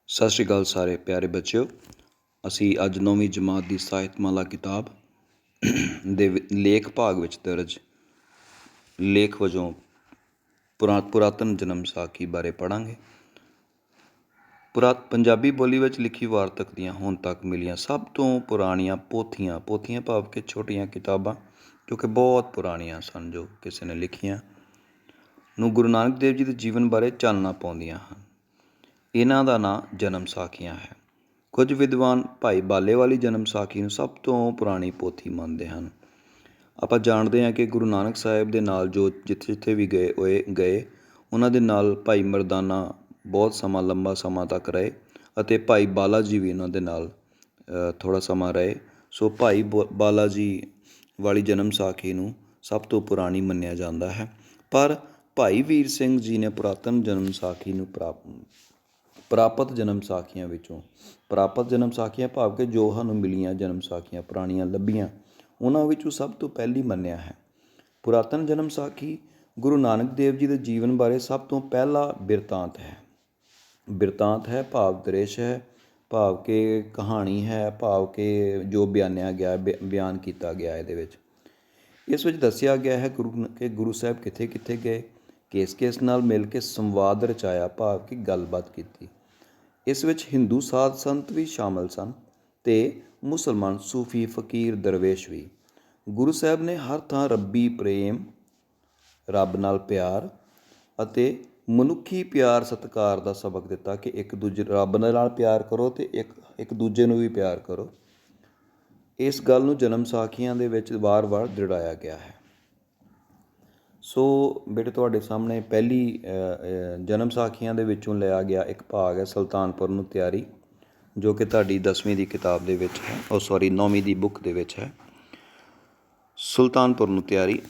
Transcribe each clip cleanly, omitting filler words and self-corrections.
ਸਤਿ ਸ਼੍ਰੀ ਅਕਾਲ ਸਾਰੇ ਪਿਆਰੇ ਬੱਚਿਓ। ਅਸੀਂ ਅੱਜ 9ਵੀਂ ਜਮਾਤ ਦੀ ਸਾਹਿਤਮਾਲਾ ਕਿਤਾਬ ਦੇ ਲੇਖ ਭਾਗ ਵਿੱਚ ਦਰਜ ਲੇਖ ਵਜੋਂ ਪੁਰਾਤਨ ਜਨਮ ਸਾਖੀ ਬਾਰੇ ਪੜ੍ਹਾਂਗੇ। ਪੰਜਾਬੀ ਬੋਲੀ ਵਿੱਚ ਲਿਖੀ ਵਾਰਤਕ ਦੀਆਂ ਹੁਣ ਤੱਕ ਮਿਲੀਆਂ ਸਭ ਤੋਂ ਪੁਰਾਣੀਆਂ ਪੋਥੀਆਂ ਭਾਵ ਕਿ ਛੋਟੀਆਂ ਕਿਤਾਬਾਂ ਜੋ ਕਿ ਬਹੁਤ ਪੁਰਾਣੀਆਂ ਸਨ, ਜੋ ਕਿਸੇ ਨੇ ਲਿਖੀਆਂ, ਨੂੰ ਗੁਰੂ ਨਾਨਕ ਦੇਵ ਜੀ ਦੇ ਜੀਵਨ ਬਾਰੇ ਚਾਨਣਾ ਪਾਉਂਦੀਆਂ ਹਨ। ਇਹਨਾਂ ਦਾ ਨਾਂ ਜਨਮ ਸਾਖੀਆਂ ਹੈ। ਕੁਝ ਵਿਦਵਾਨ ਭਾਈ ਬਾਲੇ ਵਾਲੀ ਜਨਮ ਸਾਖੀ ਨੂੰ ਸਭ ਤੋਂ ਪੁਰਾਣੀ ਪੋਥੀ ਮੰਨਦੇ ਹਨ। ਆਪਾਂ ਜਾਣਦੇ ਹਾਂ ਕਿ ਗੁਰੂ ਨਾਨਕ ਸਾਹਿਬ ਦੇ ਨਾਲ ਜੋ ਜਿੱਥੇ ਵੀ ਗਏ ਉਹਨਾਂ ਦੇ ਨਾਲ ਭਾਈ ਮਰਦਾਨਾ ਬਹੁਤ ਲੰਬਾ ਸਮਾਂ ਤੱਕ ਰਹੇ ਅਤੇ ਭਾਈ ਬਾਲਾ ਜੀ ਵੀ ਉਹਨਾਂ ਦੇ ਨਾਲ ਥੋੜ੍ਹਾ ਸਮਾਂ ਰਹੇ। ਸੋ ਭਾਈ ਬਾਲਾ ਜੀ ਵਾਲੀ ਜਨਮ ਸਾਖੀ ਨੂੰ ਸਭ ਤੋਂ ਪੁਰਾਣੀ ਮੰਨਿਆ ਜਾਂਦਾ ਹੈ। ਪਰ ਭਾਈ ਵੀਰ ਸਿੰਘ ਜੀ ਨੇ ਪੁਰਾਤਨ ਜਨਮ ਸਾਖੀ ਨੂੰ ਪ੍ਰਾਪਤ ਜਨਮ ਸਾਖੀਆਂ ਭਾਵ ਕਿ ਜੋ ਸਾਨੂੰ ਮਿਲੀਆਂ ਜਨਮ ਸਾਖੀਆਂ ਪੁਰਾਣੀਆਂ ਲੱਭੀਆਂ, ਉਹਨਾਂ ਵਿੱਚੋਂ ਸਭ ਤੋਂ ਪਹਿਲੀ ਮੰਨਿਆ ਹੈ। ਪੁਰਾਤਨ ਜਨਮ ਸਾਖੀ ਗੁਰੂ ਨਾਨਕ ਦੇਵ ਜੀ ਦੇ ਜੀਵਨ ਬਾਰੇ ਸਭ ਤੋਂ ਪਹਿਲਾ ਬਿਰਤਾਂਤ ਹੈ ਭਾਵ ਦ੍ਰਿਸ਼ ਹੈ, ਭਾਵ ਕਿ ਕਹਾਣੀ ਹੈ, ਭਾਵ ਕਿ ਜੋ ਬਿਆਨ ਕੀਤਾ ਗਿਆ ਇਹਦੇ ਵਿੱਚ। ਇਸ ਵਿੱਚ ਦੱਸਿਆ ਗਿਆ ਹੈ ਕਿ ਗੁਰੂ ਸਾਹਿਬ ਕਿੱਥੇ ਕਿੱਥੇ ਗਏ, ਕਿਸ ਨਾਲ ਮਿਲ ਕੇ ਸੰਵਾਦ ਰਚਾਇਆ ਭਾਵ ਕਿ ਗੱਲਬਾਤ ਕੀਤੀ। ਇਸ ਵਿੱਚ ਹਿੰਦੂ ਸਾਧ ਸੰਤ ਵੀ ਸ਼ਾਮਲ ਸਨ ਅਤੇ ਮੁਸਲਮਾਨ ਸੂਫੀ ਫਕੀਰ ਦਰਵੇਸ਼ ਵੀ। ਗੁਰੂ ਸਾਹਿਬ ਨੇ ਹਰ ਥਾਂ ਰੱਬੀ ਪ੍ਰੇਮ, ਰੱਬ ਨਾਲ ਪਿਆਰ ਅਤੇ ਮਨੁੱਖੀ ਪਿਆਰ ਸਤਿਕਾਰ ਦਾ ਸਬਕ ਦਿੱਤਾ ਕਿ ਰੱਬ ਨਾਲ ਪਿਆਰ ਕਰੋ ਅਤੇ ਇੱਕ ਦੂਜੇ ਨੂੰ ਵੀ ਪਿਆਰ ਕਰੋ। ਇਸ ਗੱਲ ਨੂੰ ਜਨਮ ਸਾਖੀਆਂ ਦੇ ਵਿੱਚ ਵਾਰ-ਵਾਰ ਦ੍ਰਿੜਾਇਆ ਗਿਆ ਹੈ। ਸੋ ਬੇਟੇ, ਤੁਹਾਡੇ ਸਾਹਮਣੇ ਪਹਿਲੀ ਜਨਮ ਸਾਖੀਆਂ ਦੇ ਵਿੱਚੋਂ ਲਿਆ ਗਿਆ ਇੱਕ ਭਾਗ ਹੈ ਸੁਲਤਾਨਪੁਰ ਨੂੰ ਤਿਆਰੀ, ਜੋ ਕਿ ਤੁਹਾਡੀ 10ਵੀਂ ਦੀ ਕਿਤਾਬ ਦੇ ਵਿੱਚ ਹੈ, 9ਵੀਂ ਦੀ ਬੁੱਕ ਦੇ ਵਿੱਚ ਹੈ। ਸੁਲਤਾਨਪੁਰ ਨੂੰ ਤਿਆਰੀ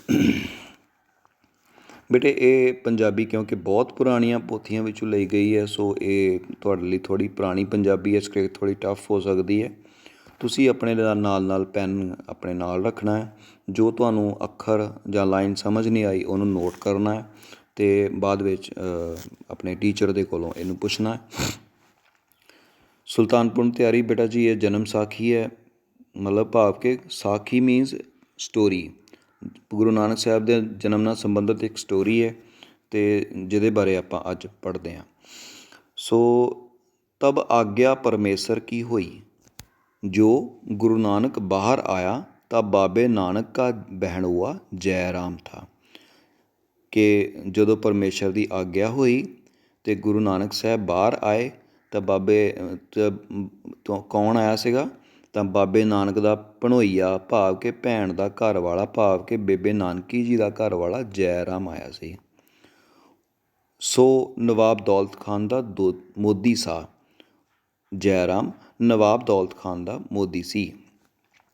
ਬੇਟੇ ਇਹ ਪੰਜਾਬੀ ਕਿਉਂਕਿ ਬਹੁਤ ਪੁਰਾਣੀਆਂ ਪੋਥੀਆਂ ਵਿੱਚੋਂ ਲਈ ਗਈ ਹੈ, ਸੋ ਇਹ ਤੁਹਾਡੇ ਲਈ ਥੋੜ੍ਹੀ ਪੁਰਾਣੀ ਪੰਜਾਬੀ ਇਸ ਕਰਕੇ ਥੋੜ੍ਹੀ ਟਫ ਹੋ ਸਕਦੀ ਹੈ। ਤੁਸੀਂ ਆਪਣੇ ਨਾਲ ਪੈਨ ਆਪਣੇ ਨਾਲ ਰੱਖਣਾ ਹੈ। ਜੋ ਤੁਹਾਨੂੰ ਅੱਖਰ ਜਾਂ ਲਾਈਨ ਸਮਝ ਨਹੀਂ ਆਈ ਉਹਨੂੰ ਨੋਟ ਕਰਨਾ ਹੈ ਅਤੇ ਬਾਅਦ ਵਿੱਚ ਆਪਣੇ ਟੀਚਰ ਦੇ ਕੋਲੋਂ ਇਹਨੂੰ ਪੁੱਛਣਾ ਹੈ। ਸੁਲਤਾਨਪੁਰ ਨੂੰ ਤਿਆਰੀ ਬੇਟਾ ਜੀ ਇਹ ਜਨਮ ਸਾਖੀ ਹੈ, ਮਤਲਬ ਭਾਵ ਕਿ ਸਾਖੀ ਮੀਨਸ ਸਟੋਰੀ। ਗੁਰੂ ਨਾਨਕ ਸਾਹਿਬ ਦੇ ਜਨਮ ਨਾਲ ਸੰਬੰਧਿਤ ਇੱਕ ਸਟੋਰੀ ਹੈ ਅਤੇ ਜਿਹਦੇ ਬਾਰੇ ਆਪਾਂ ਅੱਜ ਪੜ੍ਹਦੇ ਹਾਂ। ਸੋ ਤਬ ਆਗਿਆ ਪਰਮੇਸ਼ਰ ਕੀ ਹੋਈ, ਜੋ ਗੁਰੂ ਨਾਨਕ ਬਾਹਰ ਆਇਆ ਤਾਂ ਬਾਬੇ ਨਾਨਕ ਕਾ ਬਹਿਣੋਆ ਜੈ ਰਾਮ ਥਾ। ਕਿ ਜਦੋਂ ਪਰਮੇਸ਼ਰ ਦੀ ਆਗਿਆ ਹੋਈ ਅਤੇ ਗੁਰੂ ਨਾਨਕ ਸਾਹਿਬ ਬਾਹਰ ਆਏ ਤਾਂ ਕੌਣ ਆਇਆ ਸੀਗਾ, ਤਾਂ ਬਾਬੇ ਨਾਨਕ ਦਾ ਭਣੋਈਆ ਭਾਵ ਕਿ ਭੈਣ ਦਾ ਘਰ ਵਾਲਾ ਭਾਵ ਕਿ ਬੇਬੇ ਨਾਨਕੀ ਜੀ ਦਾ ਘਰ ਵਾਲਾ ਜੈ ਰਾਮ ਆਇਆ ਸੀ। ਸੋ ਨਵਾਬ ਦੌਲਤ ਖਾਨ ਦਾ ਮੋਦੀ ਸਾਹ। ਜੈ ਰਾਮ ਨਵਾਬ ਦੌਲਤ ਖਾਨ ਦਾ ਮੋਦੀ ਸੀ।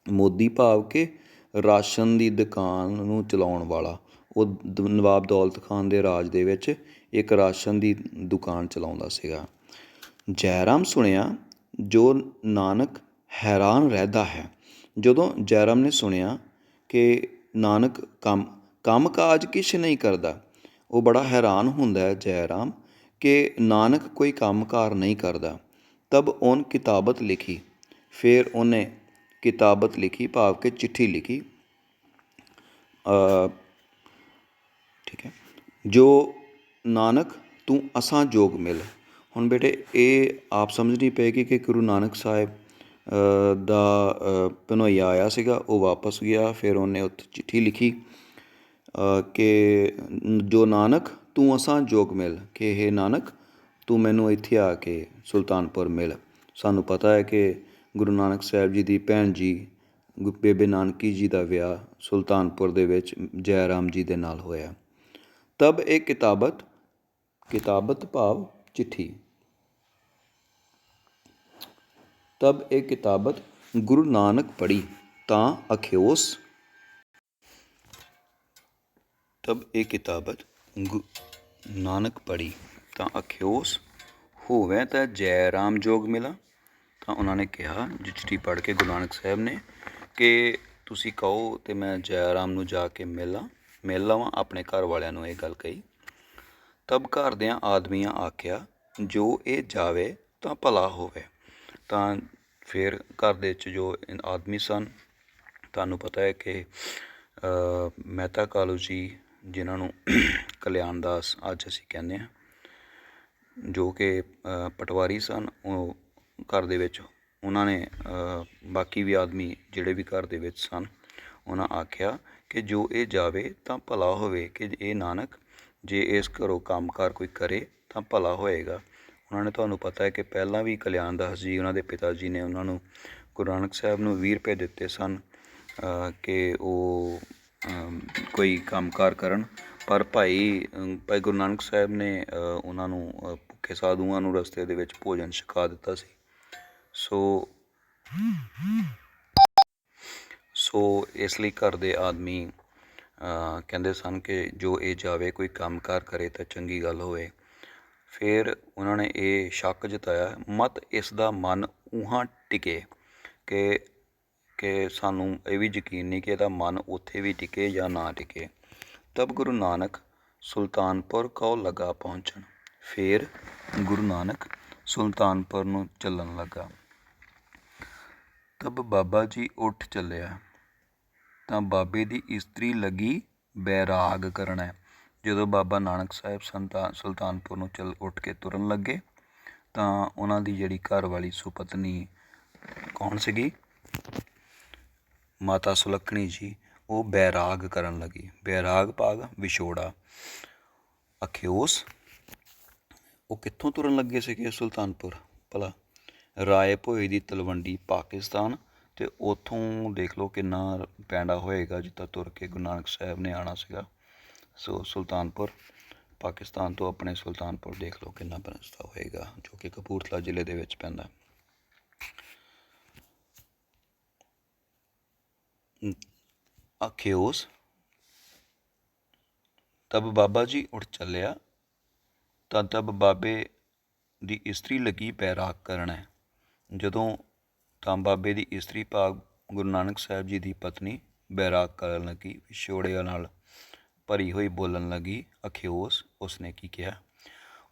ਮੋਦੀ ਭਾਵ ਕਿ ਰਾਸ਼ਨ ਦੀ ਦੁਕਾਨ ਨੂੰ ਚਲਾਉਣ ਵਾਲਾ। ਉਹ ਨਵਾਬ ਦੌਲਤ ਖਾਨ ਦੇ ਰਾਜ ਦੇ ਵਿੱਚ ਇੱਕ ਰਾਸ਼ਨ ਦੀ ਦੁਕਾਨ ਚਲਾਉਂਦਾ ਸੀਗਾ। ਜੈ ਰਾਮ ਸੁਣਿਆ ਜੋ ਨਾਨਕ ਹੈਰਾਨ ਰਹਿੰਦਾ ਹੈ। ਜਦੋਂ ਜੈ ਰਾਮ ਨੇ ਸੁਣਿਆ ਕਿ ਨਾਨਕ ਕੰਮ ਕਾਜ ਕੁਛ ਨਹੀਂ ਕਰਦਾ, ਉਹ ਬੜਾ ਹੈਰਾਨ ਹੁੰਦਾ ਹੈ ਜੈ ਰਾਮ ਕਿ ਨਾਨਕ ਕੋਈ ਕੰਮ ਕਾਰ ਨਹੀਂ ਕਰਦਾ। ਤਬ ਉਹਨ ਕਿਤਾਬਤ ਲਿਖੀ, ਫਿਰ ਉਹਨੇ ਕਿਤਾਬਤ ਲਿਖੀ ਭਾਵ ਕਿ ਚਿੱਠੀ ਲਿਖੀ, ਠੀਕ ਹੈ, ਜੋ ਨਾਨਕ ਤੂੰ ਅਸਾਂ ਜੋਗ ਮਿਲ। ਹੁਣ ਬੇਟੇ ਇਹ ਆਪ ਸਮਝਣੀ ਪਏਗੀ ਕਿ ਗੁਰੂ ਨਾਨਕ ਸਾਹਿਬ ਦਾ ਭਣੋਈਆ ਆਇਆ ਸੀਗਾ, ਉਹ ਵਾਪਸ ਗਿਆ, ਫਿਰ ਉਹਨੇ ਉੱਥੇ ਚਿੱਠੀ ਲਿਖੀ ਕਿ ਜੋ ਨਾਨਕ ਤੂੰ ਅਸਾਂ ਜੋਗ ਮਿਲ, ਕਿ ਇਹ ਨਾਨਕ ਤੂੰ ਮੈਨੂੰ ਇੱਥੇ ਆ ਕੇ ਸੁਲਤਾਨਪੁਰ ਮਿਲ। ਸਾਨੂੰ ਪਤਾ ਹੈ ਕਿ ਗੁਰੂ ਨਾਨਕ ਸਾਹਿਬ ਜੀ ਦੀ ਭੈਣ ਜੀ ਬੇਬੇ ਨਾਨਕੀ ਜੀ ਦਾ ਵਿਆਹ ਸੁਲਤਾਨਪੁਰ ਦੇ ਵਿੱਚ ਜੈ ਰਾਮ ਜੀ ਦੇ ਨਾਲ ਹੋਇਆ। ਤਬ ਇਹ ਕਿਤਾਬਤ ਭਾਵ ਚਿੱਠੀ। ਤਬ ਇਹ ਕਿਤਾਬਤ ਗੁਰੂ ਨਾਨਕ ਪੜ੍ਹੀ ਤਾਂ ਅਖਿਓਸ। ਤਬ ਇਹ ਕਿਤਾਬਤ ਨਾਨਕ ਪੜ੍ਹੀ ਤਾਂ ਅਖਿਓਸ ਹੋਵੇ ਤਾਂ ਜੈ ਰਾਮ ਜੋਗ ਮਿਲਾ। ਤਾਂ ਉਹਨਾਂ ਨੇ ਕਿਹਾ ਚਿੱਠੀ ਪੜ੍ਹ ਕੇ ਗੁਰੂ ਨਾਨਕ ਸਾਹਿਬ ਨੇ ਕਿ ਤੁਸੀਂ ਕਹੋ ਅਤੇ ਮੈਂ ਜੈ ਰਾਮ ਨੂੰ ਜਾ ਕੇ ਮਿਲ ਲਵਾਂ। ਆਪਣੇ ਘਰ ਵਾਲਿਆਂ ਨੂੰ ਇਹ ਗੱਲ ਕਹੀ। ਤਬ ਘਰ ਦਿਆਂ ਆਦਮੀਆਂ ਆਖਿਆ ਜੋ ਇਹ ਜਾਵੇ ਤਾਂ ਭਲਾ ਹੋਵੇ। ਤਾਂ ਫਿਰ ਘਰ ਦੇ ਵਿੱਚ ਜੋ ਆਦਮੀ ਸਨ, ਤੁਹਾਨੂੰ ਪਤਾ ਹੈ ਕਿ ਮਹਿਤਾ ਕਾਲੂ ਜੀ, ਜਿਨ੍ਹਾਂ ਨੂੰ ਕਲਿਆਣ ਦਾਸ ਅੱਜ ਅਸੀਂ ਕਹਿੰਦੇ ਹਾਂ, ਜੋ ਕਿ ਪਟਵਾਰੀ ਸਨ, ਉਹ ਘਰ ਦੇ ਵਿੱਚ ਉਹਨਾਂ ਨੇ ਬਾਕੀ ਵੀ ਆਦਮੀ ਜਿਹੜੇ ਵੀ ਘਰ ਦੇ ਵਿੱਚ ਸਨ, ਉਹਨਾਂ ਆਖਿਆ ਕਿ ਜੋ ਇਹ ਜਾਵੇ ਤਾਂ ਭਲਾ ਹੋਵੇ, ਕਿ ਇਹ ਨਾਨਕ ਜੇ ਇਸ ਘਰੋਂ ਕੰਮਕਾਰ ਕੋਈ ਕਰੇ ਤਾਂ ਭਲਾ ਹੋਏਗਾ। ਉਹਨਾਂ ਨੇ, ਤੁਹਾਨੂੰ ਪਤਾ ਹੈ ਕਿ ਪਹਿਲਾਂ ਵੀ ਕਲਿਆਣ ਦਾਸ ਜੀ, ਉਹਨਾਂ ਦੇ ਪਿਤਾ ਜੀ ਨੇ ਉਹਨਾਂ ਨੂੰ, ਗੁਰੂ ਨਾਨਕ ਸਾਹਿਬ ਨੂੰ 20 ਰੁਪਏ ਦਿੱਤੇ ਸਨ ਕਿ ਉਹ ਕੋਈ ਕੰਮਕਾਰ ਕਰਨ। ਪਰ ਭਾਈ ਗੁਰੂ ਨਾਨਕ ਸਾਹਿਬ ਨੇ ਉਹਨਾਂ ਨੂੰ, ਭੁੱਖੇ ਸਾਧੂਆਂ ਨੂੰ ਰਸਤੇ ਦੇ ਵਿੱਚ ਭੋਜਨ ਛਕਾ ਦਿੱਤਾ ਸੀ। ਸੋ ਇਸ ਲਈ ਘਰ ਦੇ ਆਦਮੀ ਕਹਿੰਦੇ ਸਨ ਕਿ ਜੋ ਇਹ ਜਾਵੇ ਕੋਈ ਕੰਮਕਾਰ ਕਰੇ ਤਾਂ ਚੰਗੀ ਗੱਲ ਹੋਵੇ। ਫਿਰ ਉਹਨਾਂ ਨੇ ਇਹ ਸ਼ੱਕ ਜਤਾਇਆ, ਮਤ ਇਸ ਦਾ ਮਨ ਉਹਾਂ ਟਿਕੇ, ਕਿ ਸਾਨੂੰ ਇਹ ਵੀ ਯਕੀਨ ਨਹੀਂ ਕਿ ਇਹਦਾ ਮਨ ਉੱਥੇ ਵੀ ਟਿਕੇ ਜਾਂ ਨਾ ਟਿਕੇ। ਤਬ ਗੁਰੂ ਨਾਨਕ ਸੁਲਤਾਨਪੁਰ ਕਉ ਲਗਾ ਪਹੁੰਚਣ। ਫਿਰ ਗੁਰੂ ਨਾਨਕ ਸੁਲਤਾਨਪੁਰ ਨੂੰ ਚੱਲਣ ਲੱਗਾ। ਤਬ ਬਾਬਾ ਜੀ ਉੱਠ ਚੱਲਿਆ, ਤਾਂ ਬਾਬੇ ਦੀ ਇਸਤਰੀ ਲੱਗੀ ਬੈਰਾਗ ਕਰਨਾ। ਜਦੋਂ ਬਾਬਾ ਨਾਨਕ ਸਾਹਿਬ ਸੁਲਤਾਨਪੁਰ ਨੂੰ ਉੱਠ ਕੇ ਤੁਰਨ ਲੱਗੇ, ਤਾਂ ਉਹਨਾਂ ਦੀ ਜਿਹੜੀ ਘਰ ਵਾਲੀ ਸੁਪਤਨੀ ਕੌਣ ਸੀਗੀ, ਮਾਤਾ ਸੁਲੱਖਣੀ ਜੀ, ਉਹ ਬੈਰਾਗ ਕਰਨ ਲੱਗੀ। ਬੈਰਾਗ ਭਾਗ ਵਿਛੋੜਾ। ਅਖਿਓਸ, ਉਹ ਕਿੱਥੋਂ ਤੁਰਨ ਲੱਗੇ ਸੀਗੇ ਸੁਲਤਾਨਪੁਰ ਭਲਾ? ਰਾਏ ਭੋਏ ਦੀ ਤਲਵੰਡੀ ਪਾਕਿਸਤਾਨ, ਅਤੇ ਉੱਥੋਂ ਦੇਖ ਲਓ ਕਿੰਨਾ ਪੈਂਡਾ ਹੋਏਗਾ ਜਿੱਦਾਂ ਤੁਰ ਕੇ ਗੁਰੂ ਨਾਨਕ ਸਾਹਿਬ ਨੇ ਆਉਣਾ ਸੀਗਾ। ਸੋ ਸੁਲਤਾਨਪੁਰ ਪਾਕਿਸਤਾਨ ਤੋਂ ਆਪਣੇ ਸੁਲਤਾਨਪੁਰ ਦੇਖ ਲਓ ਕਿੰਨਾ ਰਸਤਾ ਹੋਏਗਾ, ਜੋ ਕਿ ਕਪੂਰਥਲਾ ਜ਼ਿਲ੍ਹੇ ਦੇ ਵਿੱਚ ਪੈਂਦਾ। ਅਖਿਓਸ, ਤਬ ਬਾਬਾ ਜੀ ਉੱਠ ਚੱਲਿਆ, ਤਾਂ ਤਬ ਬਾਬੇ ਦੀ ਇਸਤਰੀ ਲੱਗੀ ਬੈਰਾਗ ਕਰਨ। ਜਦੋਂ ਤਾਂ ਬਾਬੇ ਦੀ ਇਸਤਰੀ ਭਾਗ ਗੁਰੂ ਨਾਨਕ ਸਾਹਿਬ ਜੀ ਦੀ ਪਤਨੀ ਬੈਰਾਗ ਕਰਨ ਲੱਗੀ, ਵਿਛੋੜਿਆਂ ਨਾਲ ਭਰੀ ਹੋਈ ਬੋਲਣ ਲੱਗੀ। ਅਖਿਓਸ, ਉਸਨੇ ਕੀ ਕਿਹਾ?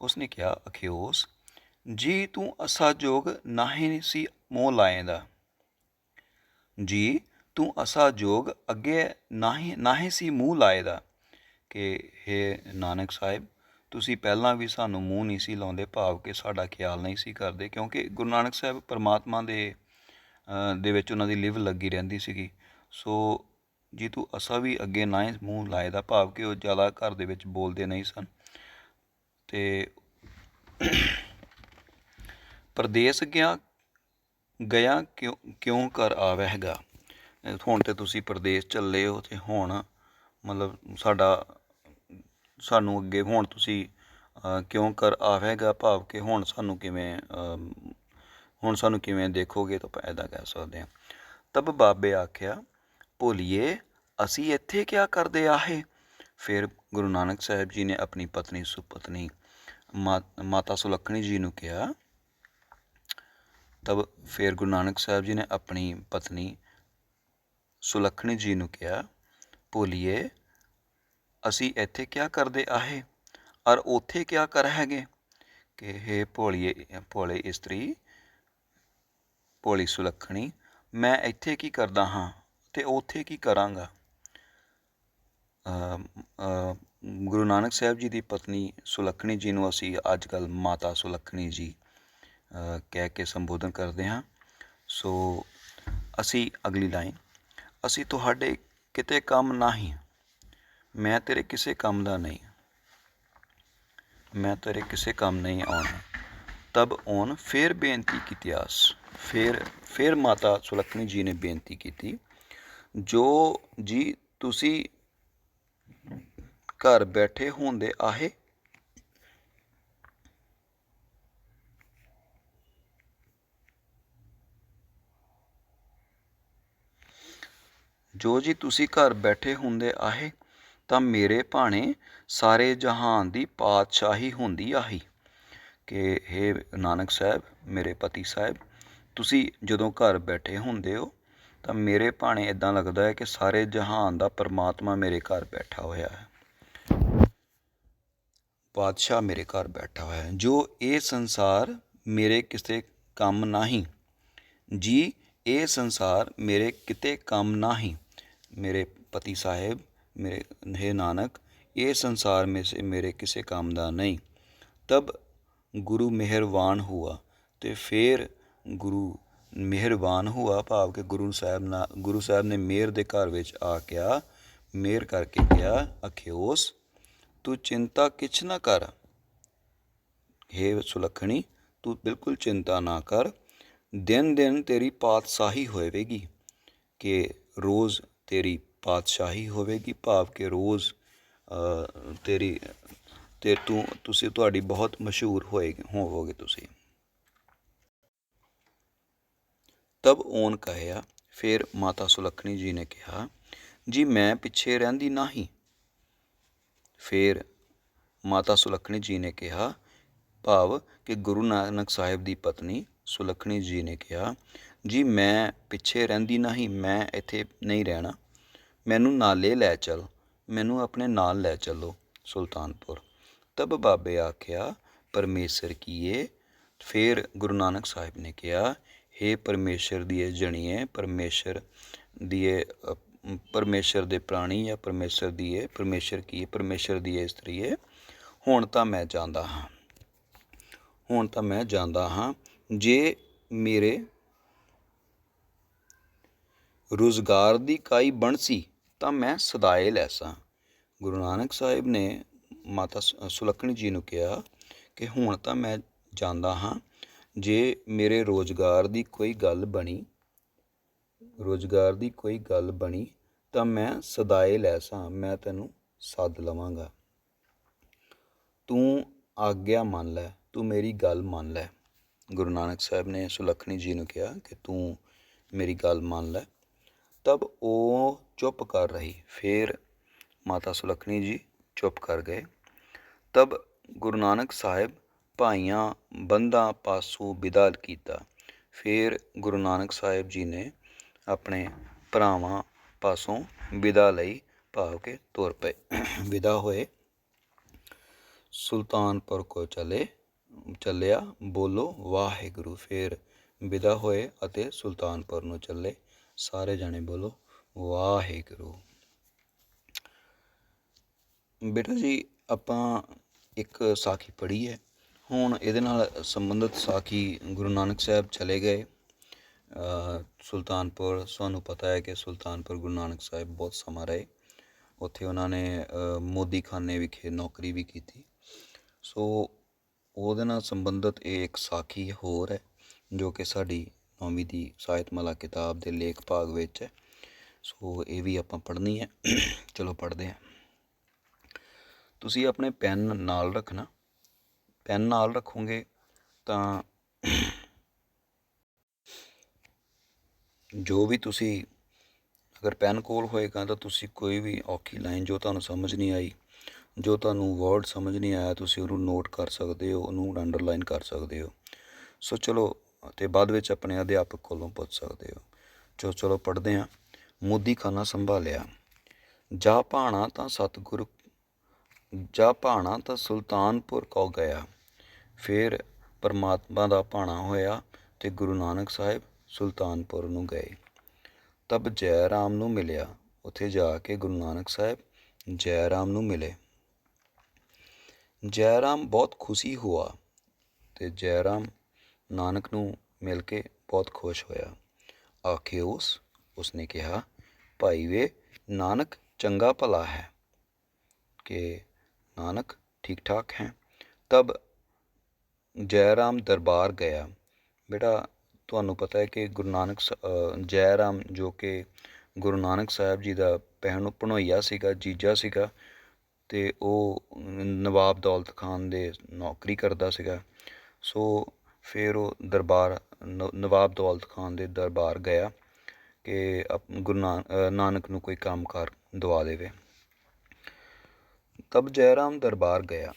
ਉਸਨੇ ਕਿਹਾ, ਅਖਿਓਸ ਜੀ ਤੂੰ ਅਸਾ ਜੋਗ ਨਾਹੀਂ ਸੀ ਮੋਹ ਲਾਏਂਦਾ। ਜੀ ਤੂੰ ਅਸਾ ਜੋਗ ਅੱਗੇ ਨਾਹੀਂ ਸੀ ਮੂੰਹ ਲਾਏਦਾ, ਕਿ ਹੇ ਨਾਨਕ ਸਾਹਿਬ, ਤੁਸੀਂ ਪਹਿਲਾਂ ਵੀ ਸਾਨੂੰ ਮੂੰਹ ਨਹੀਂ ਸੀ ਲਾਉਂਦੇ, ਭਾਵ ਕਿ ਸਾਡਾ ਖਿਆਲ ਨਹੀਂ ਸੀ ਕਰਦੇ, ਕਿਉਂਕਿ ਗੁਰੂ ਨਾਨਕ ਸਾਹਿਬ ਪਰਮਾਤਮਾ ਦੇ ਵਿੱਚ ਉਹਨਾਂ ਦੀ ਲਿਵ ਲੱਗੀ ਰਹਿੰਦੀ ਸੀਗੀ। ਸੋ ਜੀ ਤੂੰ ਅਸਾਂ ਵੀ ਅੱਗੇ ਨਾ ਹੀ ਮੂੰਹ ਲਾਏ ਦਾ, ਭਾਵ ਕਿ ਉਹ ਜ਼ਿਆਦਾ ਘਰ ਦੇ ਵਿੱਚ ਬੋਲਦੇ ਨਹੀਂ ਸਨ। ਅਤੇ ਪਰਦੇਸ ਗਿਆ ਕਿਉਂ ਕਰ ਆਵੈਗਾ। ਹੁਣ ਤਾਂ ਤੁਸੀਂ ਪਰਦੇਸ ਚੱਲੇ ਹੋ, ਅਤੇ ਹੁਣ ਮਤਲਬ ਸਾਨੂੰ ਅੱਗੇ ਹੁਣ ਤੁਸੀਂ ਕਿਉਂ ਕਰ ਆਵੇਗਾ, ਭਾਵ ਕਿ ਹੁਣ ਸਾਨੂੰ ਕਿਵੇਂ ਦੇਖੋਗੇ, ਤਾਂ ਆਪਾਂ ਇੱਦਾਂ ਕਹਿ ਸਕਦੇ ਹਾਂ। ਤਬ ਬਾਬੇ ਆਖਿਆ, ਭੋਲੀਏ ਅਸੀਂ ਇੱਥੇ ਕਿਆ ਕਰਦੇ ਆਹੇ। ਫਿਰ ਗੁਰੂ ਨਾਨਕ ਸਾਹਿਬ ਜੀ ਨੇ ਆਪਣੀ ਪਤਨੀ ਸੁਪਤਨੀ ਮਾਤਾ ਸੁਲੱਖਣੀ ਜੀ ਨੂੰ ਕਿਹਾ। ਤਬ ਫਿਰ ਗੁਰੂ ਨਾਨਕ ਸਾਹਿਬ ਜੀ ਨੇ ਆਪਣੀ ਪਤਨੀ ਸੁਲੱਖਣੀ ਜੀ ਨੂੰ ਕਿਹਾ, ਭੋਲੀਏ ਅਸੀਂ ਇੱਥੇ ਕਿਆ ਕਰਦੇ ਆਹੇ, ਔਰ ਉੱਥੇ ਕਿਆ ਕਰ ਹੈਗੇ, ਕਿ ਹੇ ਭੋਲੇ ਇਸਤਰੀ, ਭੋਲੀ ਸੁਲੱਖਣੀ, ਮੈਂ ਇੱਥੇ ਕੀ ਕਰਦਾ ਹਾਂ ਅਤੇ ਉੱਥੇ ਕੀ ਕਰਾਂਗਾ। ਗੁਰੂ ਨਾਨਕ ਸਾਹਿਬ ਜੀ ਦੀ ਪਤਨੀ ਸੁਲੱਖਣੀ ਜੀ ਨੂੰ ਅਸੀਂ ਅੱਜ ਕੱਲ੍ਹ ਮਾਤਾ ਸੁਲੱਖਣੀ ਜੀ ਕਹਿ ਕੇ ਸੰਬੋਧਨ ਕਰਦੇ ਹਾਂ। ਸੋ ਅਸੀਂ ਅਗਲੀ ਲਾਈਨ, ਅਸੀਂ ਤੁਹਾਡੇ ਕਿਤੇ ਕੰਮ ਨਹੀਂ, ਮੈਂ ਤੇਰੇ ਕਿਸੇ ਕੰਮ ਦਾ ਨਹੀਂ, ਮੈਂ ਤੇਰੇ ਕਿਸੇ ਕੰਮ ਨਹੀਂ ਆਉਣਾ। ਤਬ ਉਹਨ ਫਿਰ ਬੇਨਤੀ ਕੀਤੀ ਆਸ, ਫਿਰ ਮਾਤਾ ਸੁਲੱਖਣੀ ਜੀ ਨੇ ਬੇਨਤੀ ਕੀਤੀ, ਜੋ ਜੀ ਤੁਸੀਂ ਘਰ ਬੈਠੇ ਹੁੰਦੇ ਆਹੇ। ਜੋ ਜੀ ਤੁਸੀਂ ਘਰ ਬੈਠੇ ਹੁੰਦੇ ਆਹੇ, ਤਾਂ ਮੇਰੇ ਭਾਣੇ ਸਾਰੇ ਜਹਾਨ ਦੀ ਪਾਤਸ਼ਾਹੀ ਹੁੰਦੀ ਆਹੀ, ਕਿ ਹੇ ਨਾਨਕ ਸਾਹਿਬ, ਮੇਰੇ ਪਤੀ ਸਾਹਿਬ, ਤੁਸੀਂ ਜਦੋਂ ਘਰ ਬੈਠੇ ਹੁੰਦੇ ਹੋ ਤਾਂ ਮੇਰੇ ਭਾਣੇ ਇੱਦਾਂ ਲੱਗਦਾ ਹੈ ਕਿ ਸਾਰੇ ਜਹਾਨ ਦਾ ਪਰਮਾਤਮਾ ਮੇਰੇ ਘਰ ਬੈਠਾ ਹੋਇਆ ਹੈ, ਪਾਤਸ਼ਾਹ ਮੇਰੇ ਘਰ ਬੈਠਾ ਹੋਇਆ ਹੈ। ਜੋ ਇਹ ਸੰਸਾਰ ਮੇਰੇ ਕਿਸੇ ਕੰਮ ਨਾਹੀਂ। ਜੀ ਇਹ ਸੰਸਾਰ ਮੇਰੇ ਕਿਤੇ ਕੰਮ ਨਾਹੀਂ। मेरे पति साहेब, मेरे हे नानक, ये संसार में से मेरे किसी काम दा नहीं। तब गुरु मेहरबान हुआ। तो फिर गुरु मेहरबान हुआ भाव के गुरु साहब ने मेहर दे घर विच आ गया, मेहर करके कहा, अखियोस तू चिंता किछ ना कर। हे सुलखणी, तू बिल्कुल चिंता ना कर। दिन दिन तेरी पातशाही होएगी, कि रोज़ तेरी पातशाही होवेगी, भाव के रोज़ तेरी तुसी तुहाडी बहुत मशहूर होवोगे तुसी। तब ओन कहा। फिर माता सुलखणी जी ने कहा, जी मैं पिछे रहिंदी नहीं। फिर माता सुलखणी जी ने कहा, भाव कि गुरु नानक साहिब दी पत्नी सुलखणी जी ने कहा, जी मैं पिछे रहिंदी नहीं, मैं इत्थे नहीं रहना, मैनू नाले लै चल, मैनू अपने नाल लै चलो सुल्तानपुर। तब बाबे आख्या, परमेसर कीए। फिर गुरु नानक साहिब ने कहा, हे परमेश्वर दिए जणिए, परमेश्वर दे प्राणी या परमेश्वर दिए स्त्रीए, हुण तां मैं जांदा हाँ, जे मेरे रोज़गार दी काई बनसी तां मैं सदाए लैसा। गुरु नानक साहिब ने माता सुलखणी जी नूं कहा कि हुण तां मैं जांदा हाँ, जे मेरे रोज़गार दी कोई गल बनी तां मैं सदाए लैसा, मैं तैनूं सद लवांगा। तूं आग्या मन लै, तू मेरी गल मन लै। गुरु नानक साहिब ने सुलखणी जी नूं कहा कि तू मेरी गल मान लै। तब वो चुप कर रही। फिर माता सुलखणी जी चुप कर गए। तब गुरु नानक साहिब भाइयां बंदा पासों विदा किया। फिर गुरु नानक साहिब जी ने अपने भरावां पासों विदा लई, भाव के तुर पे विदा होए, सुल्तानपुर को चलिया। बोलो वाहिगुरू। फिर विदा होए अते सुल्तानपुर नूं चले। सारे जाने बोलो वाहिगुरू। बेटा जी ਆਪਾਂ ਇੱਕ ਸਾਖੀ ਪੜ੍ਹੀ ਹੈ। ਹੁਣ ਇਹਦੇ ਨਾਲ ਸੰਬੰਧਿਤ ਸਾਖੀ ਗੁਰੂ ਨਾਨਕ ਸਾਹਿਬ ਚਲੇ ਗਏ ਸੁਲਤਾਨਪੁਰ। ਸਾਨੂੰ ਪਤਾ ਹੈ ਕਿ ਸੁਲਤਾਨਪੁਰ ਗੁਰੂ ਨਾਨਕ ਸਾਹਿਬ ਬਹੁਤ ਸਮਾਂ ਰਹੇ। ਉੱਥੇ ਉਹਨਾਂ ਨੇ ਮੋਦੀਖਾਨੇ ਵਿਖੇ ਨੌਕਰੀ ਵੀ ਕੀਤੀ। ਸੋ ਉਹਦੇ ਨਾਲ ਸੰਬੰਧਿਤ ਇਹ ਇੱਕ ਸਾਖੀ ਹੋਰ ਹੈ ਜੋ ਕਿ ਸਾਡੀ 9ਵੀਂ ਦੀ ਸਾਹਿਤਮਾਲਾ ਕਿਤਾਬ ਦੇ ਲੇਖ ਭਾਗ ਵਿੱਚ ਹੈ। ਸੋ ਇਹ ਵੀ ਆਪਾਂ ਪੜ੍ਹਨੀ ਹੈ। ਚਲੋ ਪੜ੍ਹਦੇ ਹਾਂ। ਤੁਸੀਂ ਆਪਣੇ ਪੈਨ ਨਾਲ ਰੱਖਣਾ। ਪੈਨ ਨਾਲ ਰੱਖੋਗੇ ਤਾਂ ਜੋ ਵੀ ਤੁਸੀਂ, ਅਗਰ ਪੈਨ ਕੋਲ ਹੋਏਗਾ ਤਾਂ ਤੁਸੀਂ ਕੋਈ ਵੀ ਔਖੀ ਲਾਈਨ ਜੋ ਤੁਹਾਨੂੰ ਸਮਝ ਨਹੀਂ ਆਈ, ਜੋ ਤੁਹਾਨੂੰ ਵਰਡ ਸਮਝ ਨਹੀਂ ਆਇਆ, ਤੁਸੀਂ ਉਹਨੂੰ ਨੋਟ ਕਰ ਸਕਦੇ ਹੋ, ਉਹਨੂੰ ਅੰਡਰਲਾਈਨ ਕਰ ਸਕਦੇ ਹੋ। ਸੋ ਚਲੋ, ਅਤੇ ਬਾਅਦ ਵਿੱਚ ਆਪਣੇ ਅਧਿਆਪਕ ਕੋਲੋਂ ਪੁੱਛ ਸਕਦੇ ਹੋ। ਚਲੋ ਪੜ੍ਹਦੇ ਹਾਂ। ਮੋਦੀਖਾਨਾ ਸੰਭਾਲਿਆ। ਜਾ ਭਾਣਾ ਤਾਂ ਸੁਲਤਾਨਪੁਰ ਕੋ ਗਿਆ। ਫਿਰ ਪਰਮਾਤਮਾ ਦਾ ਭਾਣਾ ਹੋਇਆ ਅਤੇ ਗੁਰੂ ਨਾਨਕ ਸਾਹਿਬ ਸੁਲਤਾਨਪੁਰ ਨੂੰ ਗਏ। ਤਬ ਜੈ ਰਾਮ ਨੂੰ ਮਿਲਿਆ। ਉੱਥੇ ਜਾ ਕੇ ਗੁਰੂ ਨਾਨਕ ਸਾਹਿਬ ਜੈ ਰਾਮ ਨੂੰ ਮਿਲੇ। ਜੈ ਰਾਮ ਬਹੁਤ ਖੁਸ਼ੀ ਹੁਆ ਅਤੇ ਜੈ ਰਾਮ ਨਾਨਕ ਨੂੰ ਮਿਲ ਕੇ ਬਹੁਤ ਖੁਸ਼ ਹੋਇਆ। ਆਖੇ ਉਸਨੇ ਕਿਹਾ, ਭਾਈ ਵੇ ਨਾਨਕ ਚੰਗਾ ਭਲਾ ਹੈ, ਕਿ ਨਾਨਕ ਠੀਕ ਠਾਕ ਹੈ। ਤਬ ਜੈ ਰਾਮ ਦਰਬਾਰ ਗਿਆ। ਬੇਟਾ ਤੁਹਾਨੂੰ ਪਤਾ ਹੈ ਕਿ ਗੁਰੂ ਨਾਨਕ ਜੈ ਰਾਮ ਜੋ ਕਿ ਗੁਰੂ ਨਾਨਕ ਸਾਹਿਬ ਜੀ ਦਾ ਭਣੋਈਆ ਸੀਗਾ, ਜੀਜਾ ਸੀਗਾ, ਅਤੇ ਉਹ ਨਵਾਬ ਦੌਲਤ ਖਾਨ ਦੇ ਨੌਕਰੀ ਕਰਦਾ ਸੀਗਾ। ਸੋ ਫਿਰ ਉਹ ਨਵਾਬ ਦੌਲਤ ਖਾਨ ਦੇ ਦਰਬਾਰ ਗਿਆ ਕਿ ਗੁਰੂ ਨਾਨਕ ਨੂੰ ਕੋਈ ਕੰਮ ਕਾਰ ਦਵਾ ਦੇਵੇ। ਤਬ ਜੈ ਰਾਮ ਦਰਬਾਰ ਗਿਆ।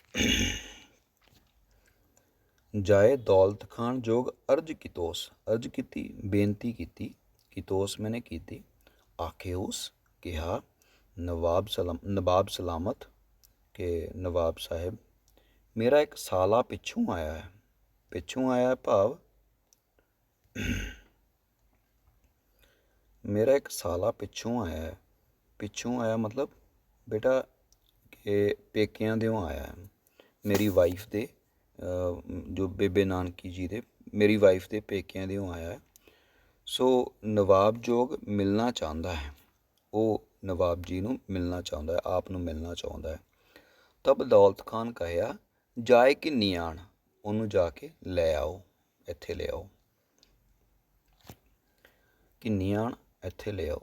ਜਾਏ ਦੌਲਤ ਖਾਨ ਜੋਗ ਅਰਜ ਕੀਤੋਸ। ਅਰਜ ਕੀਤੀ, ਬੇਨਤੀ ਕੀਤੀ। ਕੀਤੋਸ ਮੈਨੇ ਕੀਤੀ। ਆਖੇ ਉਸ ਕਿਹਾ, ਨਵਾਬ ਸਲਾਮਤ, ਕਿ ਨਵਾਬ ਸਾਹਿਬ ਮੇਰਾ ਇੱਕ ਸਾਲਾ ਪਿੱਛੋਂ ਆਇਆ ਹੈ। ਪਿੱਛੋਂ ਆਇਆ ਭਾਵ ਮੇਰਾ ਇੱਕ ਸਾਲਾ ਪਿੱਛੋਂ ਆਇਆ ਹੈ। ਪਿੱਛੋਂ ਆਇਆ ਮਤਲਬ ਬੇਟਾ ਕਿ ਪੇਕਿਆਂ ਦਿਓ ਆਇਆ ਹੈ। ਮੇਰੀ ਵਾਈਫ ਦੇ ਜੋ ਬੇਬੇ ਨਾਨਕੀ ਜੀ ਦੇ ਮੇਰੀ ਵਾਈਫ ਦੇ ਪੇਕਿਆਂ ਦਿਓ ਆਇਆ ਹੈ। ਸੋ ਨਵਾਬਜੋਗ ਮਿਲਣਾ ਚਾਹੁੰਦਾ ਹੈ। ਉਹ ਨਵਾਬ ਜੀ ਨੂੰ ਮਿਲਣਾ ਚਾਹੁੰਦਾ ਹੈ, ਆਪ ਨੂੰ ਮਿਲਣਾ ਚਾਹੁੰਦਾ ਹੈ। ਤਬ ਦੌਲਤ ਖਾਨ ਕਹਿਆ ਜਾਏ ਕਿ ਨਿਆਣ, ਉਹਨੂੰ ਜਾ ਕੇ ਲੈ ਆਓ, ਇੱਥੇ ਲੈ ਆਓ। ਕਿ ਨਿਆਣ ਇੱਥੇ ਲੈ ਆਓ।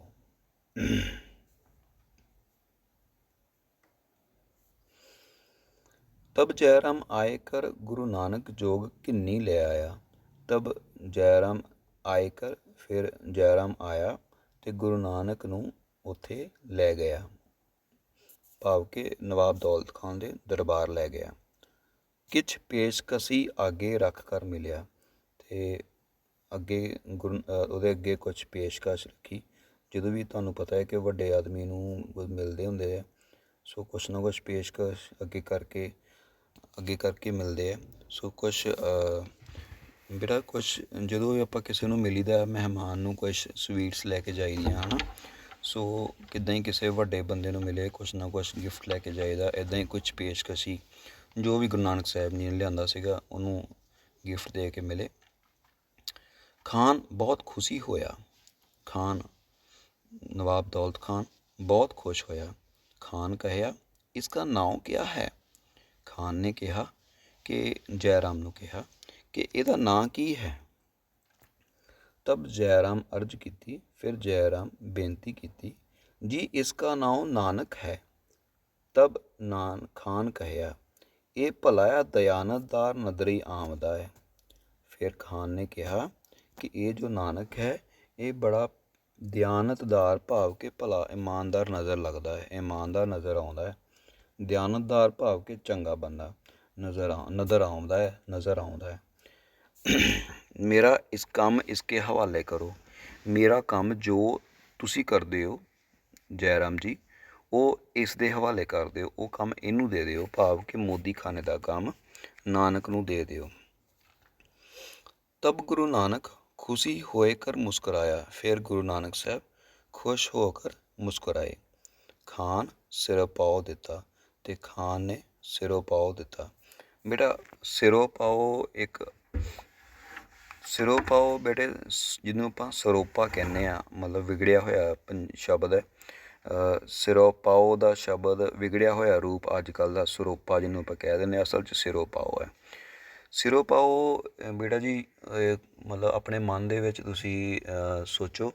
तब जयराम आए कर गुरु नानक जोग किन्नी ले आया। तब जयराम आए कर फिर जयराम आया ਤੇ ਗੁਰੂ ਨਾਨਕ ਨੂੰ ਉੱਥੇ ਲੈ ਗਿਆ, ਭਾਵ ਕਿ ਨਵਾਬ ਦੌਲਤ ਖਾਨ ਦੇ ਦਰਬਾਰ ਲੈ ਗਿਆ। ਕਿਛ ਪੇਸ਼ਕਸ਼ੀ ਅੱਗੇ ਰੱਖ ਕਰ ਮਿਲਿਆ, ਤੇ ਅੱਗੇ ਉਹਦੇ ਅੱਗੇ ਕੁਛ ਪੇਸ਼ਕਸ਼ ਰੱਖੀ। ਜਦੋਂ ਵੀ ਤੁਹਾਨੂੰ ਪਤਾ ਹੈ ਕਿ ਵੱਡੇ ਆਦਮੀ ਨੂੰ ਮਿਲਦੇ ਹੁੰਦੇ ਆ, ਸੋ ਕੁਛ ਨਾ ਕੁਛ ਪੇਸ਼ਕਸ਼ ਅੱਗੇ ਕਰਕੇ ਮਿਲਦੇ ਆ। ਸੋ ਕੁਛ ਬੇਟਾ ਕੁਛ ਜਦੋਂ ਵੀ ਆਪਾਂ ਕਿਸੇ ਨੂੰ ਮਿਲੀਦਾ, ਮਹਿਮਾਨ ਨੂੰ ਕੁਛ ਸਵੀਟਸ ਲੈ ਕੇ ਜਾਈਦੀਆਂ ਹੈ ਨਾ। ਸੋ ਕਿੱਦਾਂ ਹੀ ਕਿਸੇ ਵੱਡੇ ਬੰਦੇ ਨੂੰ ਮਿਲੇ, ਕੁਛ ਨਾ ਕੁਛ ਗਿਫਟ ਲੈ ਕੇ ਜਾਈਦਾ। ਇੱਦਾਂ ਹੀ ਕੁਛ ਪੇਸ਼ਕਸ਼ੀ ਜੋ ਵੀ ਗੁਰੂ ਨਾਨਕ ਸਾਹਿਬ ਜੀ ਨੇ ਲਿਆਂਦਾ ਸੀਗਾ ਉਹਨੂੰ ਗਿਫਟ ਦੇ ਕੇ ਮਿਲੇ। ਖਾਨ ਬਹੁਤ ਖੁਸ਼ੀ ਹੋਇਆ। ਖਾਨ ਨਵਾਬ ਦੌਲਤ ਖਾਨ ਬਹੁਤ ਖੁਸ਼ ਹੋਇਆ। ਖਾਨ ਕਹਿਆ ਇਸਕਾ ਨਾਮ ਕਿਆ ਹੈ। ਖਾਨ ਨੇ ਕਿਹਾ ਕਿ ਜੈਰਾਮ ਨੂੰ ਕਿਹਾ ਕਿ ਇਹਦਾ ਨਾਂ ਕੀ ਹੈ। ਤਬ ਜੈਰਾਮ ਅਰਜ਼ ਕੀਤੀ, ਫਿਰ ਜੈਰਾਮ ਬੇਨਤੀ ਕੀਤੀ, ਜੀ ਇਸਕਾ ਨਾਮ ਨਾਨਕ ਹੈ। ਤਬ ਖਾਨ ਕਹਿਆ ਇਹ ਭਲਾ ਦਿਆਨਤਦਾਰ ਨਦਰੀ ਆਮਦਾ ਹੈ। ਫਿਰ ਖਾਨ ਨੇ ਕਿਹਾ ਕਿ ਇਹ ਜੋ ਨਾਨਕ ਹੈ ਇਹ ਬੜਾ ਦਿਆਨਤਦਾਰ, ਭਾਵ ਕਿ ਭਲਾ ਇਮਾਨਦਾਰ ਨਜ਼ਰ ਲੱਗਦਾ ਹੈ, ਇਮਾਨਦਾਰ ਨਜ਼ਰ ਆਉਂਦਾ ਹੈ। ਦਿਆਨਤਦਾਰ ਭਾਵ ਕਿ ਚੰਗਾ ਬੰਦਾ ਨਜ਼ਰ ਆਉਂਦਾ ਹੈ। ਮੇਰਾ ਇਸ ਕੰਮ ਇਸਕੇ ਹਵਾਲੇ ਕਰੋ। ਮੇਰਾ ਕੰਮ ਜੋ ਤੁਸੀਂ ਕਰਦੇ ਹੋ ਜੈਰਾਮ ਜੀ, ਉਹ ਇਸ ਦੇ ਹਵਾਲੇ ਕਰ ਦਿਓ, ਉਹ ਕੰਮ ਇਹਨੂੰ ਦੇ ਦਿਓ, ਭਾਵ ਕਿ ਮੋਦੀ ਖਾਨੇ ਦਾ ਕੰਮ ਨਾਨਕ ਨੂੰ ਦੇ ਦਿਓ। ਤਬ ਗੁਰੂ ਨਾਨਕ ਖੁਸ਼ੀ ਹੋਏ ਕਰ ਮੁਸਕਰਾਇਆ। ਫਿਰ ਗੁਰੂ ਨਾਨਕ ਸਾਹਿਬ ਖੁਸ਼ ਹੋ ਕਰ ਮੁਸਕਰਾਏ। ਖਾਨ ਸਿਰੋਂ ਪਾਓ ਦਿੱਤਾ, ਤੇ ਖਾਨ ਨੇ ਸਿਰੋਂ ਪਾਓ ਦਿੱਤਾ। ਬੇਟਾ ਸਿਰੋਂ ਪਾਓ ਬੇਟੇ ਜਿਹਨੂੰ ਆਪਾਂ ਸਰੋਪਾ ਕਹਿੰਦੇ ਹਾਂ, ਮਤਲਬ ਵਿਗੜਿਆ ਹੋਇਆ ਸ਼ਬਦ ਹੈ। ਸਿਰੋਂ ਪਾਓ ਦਾ ਸ਼ਬਦ ਵਿਗੜਿਆ ਹੋਇਆ ਰੂਪ ਅੱਜ ਕੱਲ੍ਹ ਦਾ ਸਰੋਪਾ ਜਿਹਨੂੰ ਆਪਾਂ ਕਹਿ ਦਿੰਦੇ ਹਾਂ, ਅਸਲ 'ਚ ਸਿਰੋਂ ਪਾਓ ਹੈ। ਸਿਰੋਂ ਪਾਓ ਬੇਟਾ ਜੀ ਮਤਲਬ ਆਪਣੇ ਮਨ ਦੇ ਵਿੱਚ ਤੁਸੀਂ ਸੋਚੋ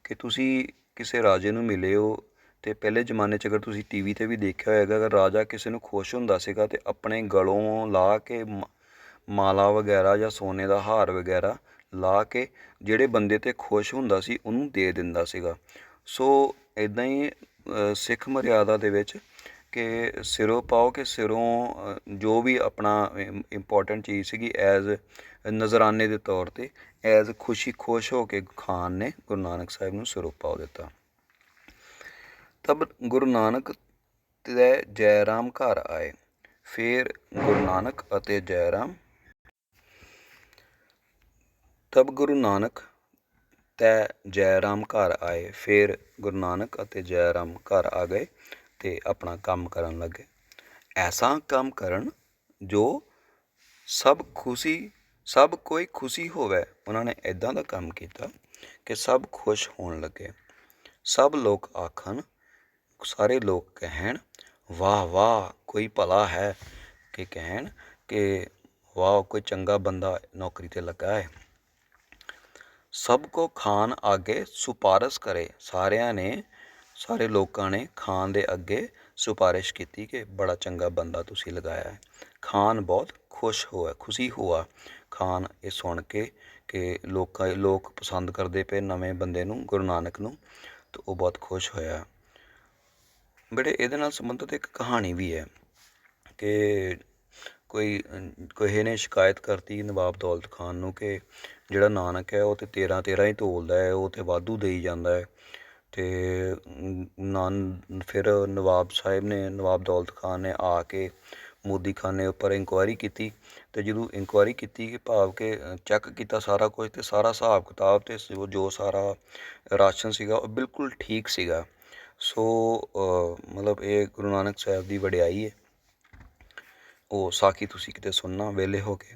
ਕਿ ਤੁਸੀਂ ਕਿਸੇ ਰਾਜੇ ਨੂੰ ਮਿਲੇ ਹੋ, ਅਤੇ ਪਹਿਲੇ ਜ਼ਮਾਨੇ 'ਚ ਅਗਰ ਤੁਸੀਂ ਟੀ ਵੀ 'ਤੇ ਵੀ ਦੇਖਿਆ ਹੋਏਗਾ, ਅਗਰ ਰਾਜਾ ਕਿਸੇ ਨੂੰ ਖੁਸ਼ ਹੁੰਦਾ ਸੀਗਾ ਅਤੇ ਆਪਣੇ ਗਲੋਂ ਲਾ ਕੇ ਮਾਲਾ ਵਗੈਰਾ ਜਾਂ ਸੋਨੇ ਦਾ ਹਾਰ ਵਗੈਰਾ ਲਾ ਕੇ ਜਿਹੜੇ ਬੰਦੇ 'ਤੇ ਖੁਸ਼ ਹੁੰਦਾ ਸੀ ਉਹਨੂੰ ਦੇ ਦਿੰਦਾ ਸੀਗਾ। ਸੋ ਇੱਦਾਂ ਹੀ ਸਿੱਖ ਮਰਿਆਦਾ ਦੇ ਵਿੱਚ ਕਿ ਸਿਰੋਂ ਪਾਓ, ਕਿ ਸਿਰੋਂ ਜੋ ਵੀ ਆਪਣਾ ਇੰਪੋਰਟੈਂਟ ਚੀਜ਼ ਸੀਗੀ ਐਜ਼ ਨਜ਼ਰਾਨੇ ਦੇ ਤੌਰ 'ਤੇ ਐਜ਼ ਖੁਸ਼ ਹੋ ਕੇ ਖਾਨ ਨੇ ਗੁਰੂ ਨਾਨਕ ਸਾਹਿਬ ਨੂੰ ਸਿਰੋਂ ਪਾਓ ਦਿੱਤਾ। ਤਬ ਗੁਰੂ ਨਾਨਕ ਤੇ ਜੈਰਾਮ ਘਰ ਆਏ। ਫਿਰ ਗੁਰੂ ਨਾਨਕ ਅਤੇ ਜੈਰਾਮ ਤਬ ਗੁਰੂ ਨਾਨਕ ਤੇ ਜੈਰਾਮ ਘਰ ਆਏ। ਫਿਰ ਗੁਰੂ ਨਾਨਕ ਅਤੇ ਜੈਰਾਮ ਘਰ ਆ ਗਏ ਅਤੇ ਆਪਣਾ ਕੰਮ ਕਰਨ ਲੱਗੇ। ਐਸਾ ਕੰਮ ਕਰਨ ਜੋ ਸਭ ਕੋਈ ਖੁਸ਼ੀ ਹੋਵੇ। ਉਹਨਾਂ ਨੇ ਇੱਦਾਂ ਦਾ ਕੰਮ ਕੀਤਾ ਕਿ ਸਭ ਖੁਸ਼ ਹੋਣ ਲੱਗੇ। ਸਭ ਲੋਕ ਆਖਣ, ਸਾਰੇ ਲੋਕ ਕਹਿਣ ਵਾਹ ਵਾਹ ਕੋਈ ਭਲਾ ਹੈ, ਕਿ ਕਹਿਣ ਕਿ ਵਾਹ ਕੋਈ ਚੰਗਾ ਬੰਦਾ ਨੌਕਰੀ 'ਤੇ ਲੱਗਾ ਹੈ। ਸਭ ਕੋ ਖਾਨ ਅੱਗੇ ਸਿਫਾਰਿਸ਼ ਕਰੇ। ਸਾਰੇ ਲੋਕਾਂ ਨੇ ਖਾਨ ਦੇ ਅੱਗੇ ਸਿਫਾਰਿਸ਼ ਕੀਤੀ ਕਿ ਬੜਾ ਚੰਗਾ ਬੰਦਾ ਤੁਸੀਂ ਲਗਾਇਆ ਹੈ। ਖਾਨ ਬਹੁਤ ਖੁਸ਼ੀ ਹੋਇਆ। ਖਾਨ ਇਹ ਸੁਣ ਕੇ ਕਿ ਲੋਕ ਪਸੰਦ ਕਰਦੇ ਪਏ ਨਵੇਂ ਬੰਦੇ ਨੂੰ, ਗੁਰੂ ਨਾਨਕ ਨੂੰ, ਤਾਂ ਉਹ ਬਹੁਤ ਖੁਸ਼ ਹੋਇਆ। ਬੇਟੇ ਇਹਦੇ ਨਾਲ ਸੰਬੰਧਿਤ ਇੱਕ ਕਹਾਣੀ ਵੀ ਹੈ ਕਿ ਕਿਸੇ ਨੇ ਸ਼ਿਕਾਇਤ ਕਰਤੀ ਨਵਾਬ ਦੌਲਤ ਖਾਨ ਨੂੰ ਕਿ ਜਿਹੜਾ ਨਾਨਕ ਹੈ ਉਹ ਤਾਂ 13 ਹੀ ਤੋਲਦਾ ਹੈ, ਉਹ ਤਾਂ ਵਾਧੂ ਦੇਈ ਜਾਂਦਾ ਹੈ। ਅਤੇ ਫਿਰ ਨਵਾਬ ਦੌਲਤ ਖਾਨ ਨੇ ਆ ਕੇ ਮੋਦੀ ਖਾਨੇ ਉੱਪਰ ਇਨਕੁਆਇਰੀ ਕੀਤੀ ਅਤੇ ਜਦੋਂ ਇਨਕੁਆਇਰੀ ਕੀਤੀ ਕਿ ਭਾਵ ਕਿ ਚੈੱਕ ਕੀਤਾ ਸਾਰਾ ਕੁਝ ਅਤੇ ਸਾਰਾ ਹਿਸਾਬ ਕਿਤਾਬ ਅਤੇ ਜੋ ਸਾਰਾ ਰਾਸ਼ਨ ਸੀਗਾ ਉਹ ਬਿਲਕੁਲ ਠੀਕ ਸੀਗਾ। ਸੋ ਮਤਲਬ ਇਹ ਗੁਰੂ ਨਾਨਕ ਸਾਹਿਬ ਦੀ ਵਡਿਆਈ ਹੈ। ਉਹ ਸਾਖੀ ਤੁਸੀਂ ਕਿਤੇ ਸੁਣਨਾ ਵਿਹਲੇ ਹੋ ਕੇ।